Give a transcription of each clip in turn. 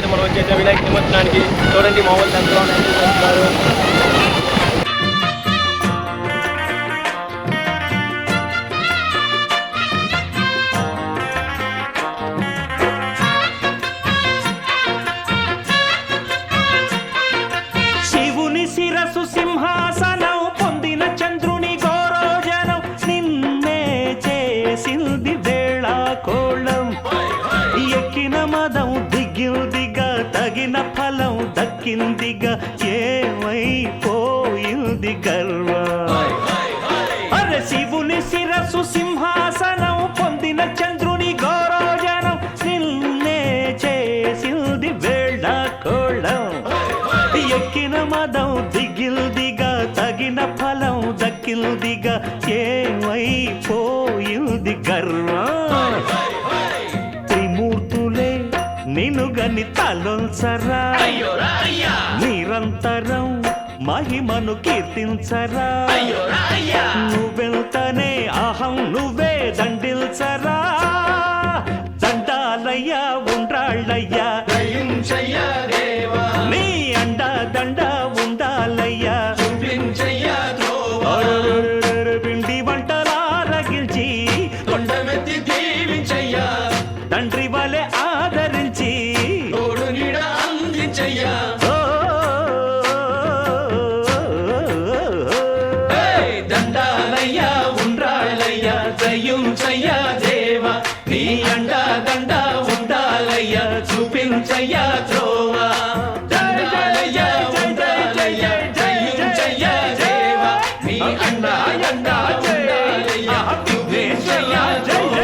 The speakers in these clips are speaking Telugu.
అయితే మనం వచ్చేసి వినాయక నిమజ్జనానికి చూడండి మామూలు సంతలో వస్తున్నారు. శివుని శిరసు సింహాసనం పొందిన చంద్రుని గౌరోజనం నిన్నే చేసింది వేళ కోళం ఎక్కిన మదం దిగిందిగా తగిన ఫలం దక్కిందిగా ఏమైపోయింది గర్వం అరే శివుని శిరసు సింహాసనం పొందిన చంద్రుని గౌరోజనం నిన్నే చేసింది వేళ కోళం ఎక్కిన మదం దిగిల్దిగా తగిన ఫలం దక్కిల్దిగా ఏమైపోయింది గర్వం త్రిమూర్తులే నినుగని తలొల్చరా నిరంతరం మహిమను కీర్తించరా నువ్వెళ్తనే అహం నువ్వే దండిల్చరా దండాలయ్యా ఉండ్రాళ్ళయ్యా నీ అండ దండ ఉండాలయ్యా పిండి వంటలారగించి కొండమెత్తి దీవించయ్యా తండ్రి వలె ఆదరించి తోడు నీడ అందించయ్యా దండాలయ్యా ఉండ్రాళ్ళయ్యా దయ్యుంచయ్యా దేవా నీ అండా దండ ఉండాలయ్యా చూపించయ్యా త్రోవా దండాలయ్యా ఉండాలయ్యా దయ్యుంచయ్యా దేవా నీ అండా అండా ఉండాలయ్యా చూపించయ్యా త్రోవా.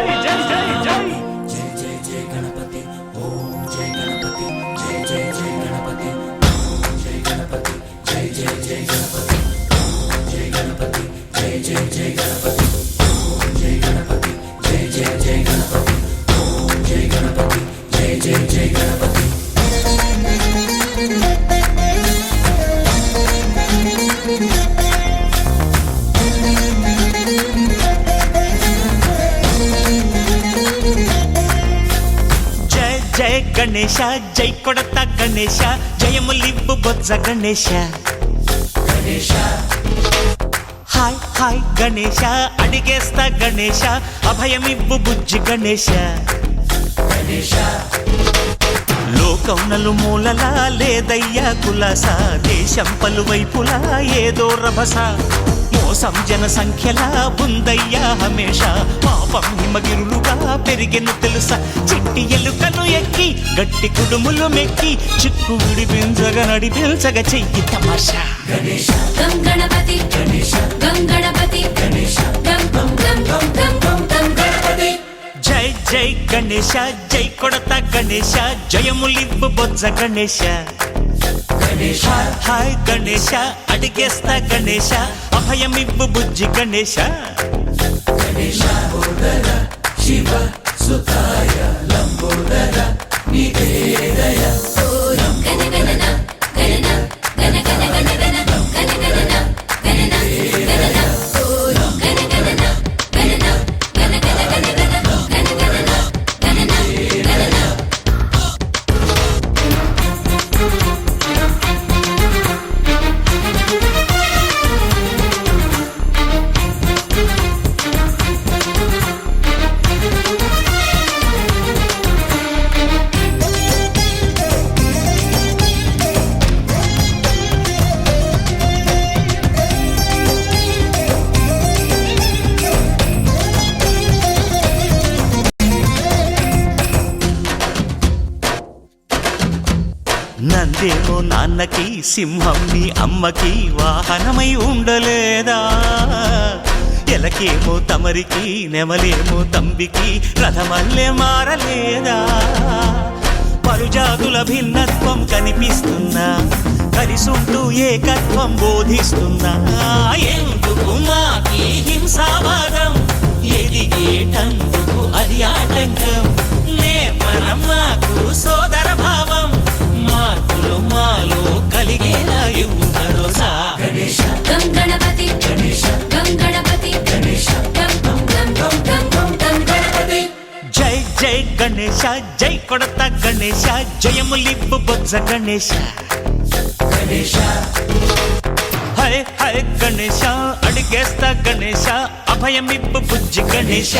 జయ గణేశ జై కొడత గణేశ జయములివ్వు బొజ్జ గణేశ హాయ్ హాయ్ గణేశ అడిగేస్తా గణేశ అభయమివ్వు బుజ్జి గణేశ లోకం నలుమూలలా లేదయ్యా కులాస దేశం పలువైపులా ఏదో రభస మోసం జన సంఖ్యలా ఉందయ్యా హమేష పాపం హిమగిరులుగా పెరిగెను తెలుసా చిట్టి ఎలుకను ఎక్కి గట్టి కుడుములు మెక్కి చిక్కు విడిపించగా నడిపించగా చెయ్యి తమాషా గం గణపతి గం గణపతి గం గం గం గం గం గం గం గణపతి జై జై గణేశ జై కొడత గణేశ జయములివ్వు బొజ్జ గణేశ హాయ్ గణేశ అడిగేస్తా గణేశ అభయమివ్వు బుజ్జి గణేశ శివ సుతాయ లంబోదర నివేదయ గణ గణన గణన గణ గణ గణ గణ గణ గణన గణన గణన గణ గణన గణన గణ గణ గణ గణ గణ గణన గణన గణన నందేమో నాన్నకి సింహం నీ అమ్మకి వాహనమై ఉండలేదా ఎలకేమో తమరికి నెమలేమో తంబికి రథమల్లే మారలేదా పలుజాతుల భిన్నత్వం కనిపిస్తున్నా కలిసుంటూ ఏకత్వం బోధిస్తున్నా ఎందుకు మాకి హింసావాదం ఎదిగేటందుకు అది ఆటంకం నేపరం మాకు సోదర భావం మార్పులు మాలో కలిగేలా ఇవ్వు భరోసా గం గణపతి గం గణపతి గం గం గం గం గం గం గం గణపతి జై జై గణేశ జై కొడత గణేశ జయములివ్వు బొజ్జ గణేశ హై హై గణేశ అడిగేస్తా గణేశ అభయమివ్వు బుజ్జి గణేశ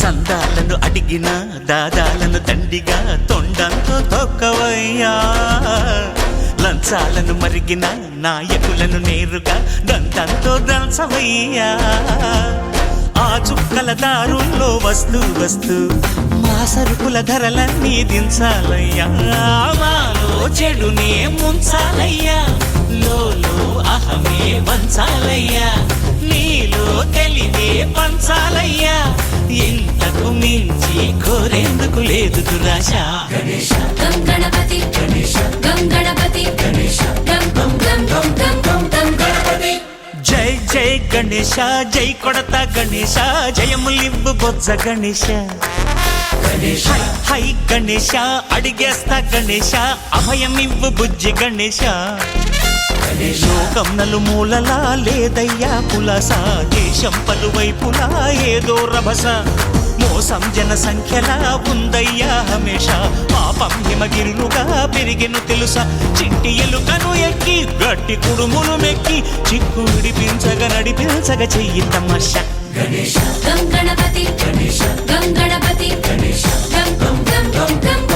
సందాలను అడిగిన దాదాలను దండిగా తొండంతో తొక్కవయ్యా లంచాలను మరిగిన నాయకులను నేరుగా దంతంతో దంచవయ్యా ఆ చుక్కల దారుల్లో వస్తూ వస్తూ మా సరుకుల ధరలన్నీ దించాలయ్యా మాలో చెడునే ముంచాలయ్యా లోలో అహమే పంచాలయ్యా నీలో తెలివే పంచాలయ్యా ఇంతకు మించి కోరేందుకు లేదు దురాశ గం గణపతి గం గణపతి గం గం గం గం గం గం గం గణపతి జై జై గణేశ జై కొడత గణేశ జయములివ్వు బొజ్జ గణేశ హై హై గణేశ అడిగేస్తా గణేశ అభయమివ్వు బుజ్జి గణేశ లోకం నలుమూలలా లేదయ్యా పులస దేశం పలువైపులా ఏదో రభస మోసం జన సంఖ్యలా ఉందయ్యా హమేష పాపం హిమగిరులుగా పెరిగెను తెలుసా చిట్టి ఎలుకను ఎక్కి గట్టి కుడుములు మెక్కి చిక్కు విడిపించగా నడిపించగా చెయ్యి తమాష గం గణపతి గం గణపతి గం గం గం గం గం